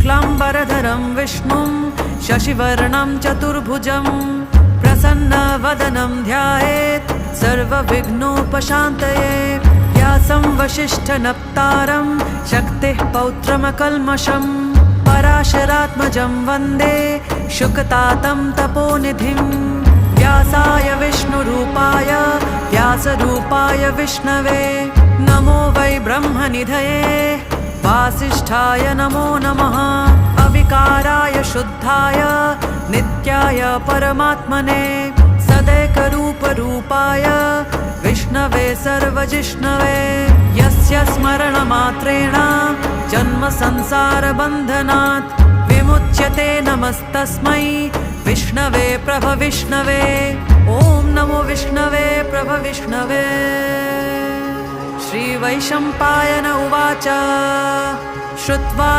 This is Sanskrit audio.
शुक्लाम्बरधरं विष्णुं शशिवर्णं चतुर्भुजं प्रसन्नवदनं ध्यायेत् सर्वविघ्नोपशान्तये। व्यासं वसिष्ठनप्तारं शक्तिः पौत्रमकल्मषं पराशरात्मजं वन्दे शुकतातं तपोनिधिं। व्यासाय विष्णुरूपाय व्यासरूपाय विष्णवे नमो वै ब्रह्मनिधये वासिष्ठाय नमो नमः। अविकाराय शुद्धाय नित्याय परमात्मने सदैकरूपरूपाय विष्णवे सर्वजिष्णवे। यस्य स्मरणमात्रेण जन्मसंसारबन्धनात् विमुच्यते नमस्तस्मै विष्णवे प्रभविष्णवे। ॐ नमो विष्णवे प्रभविष्णवे। श्रीवैशम्पायन उवाच श्रुत्वा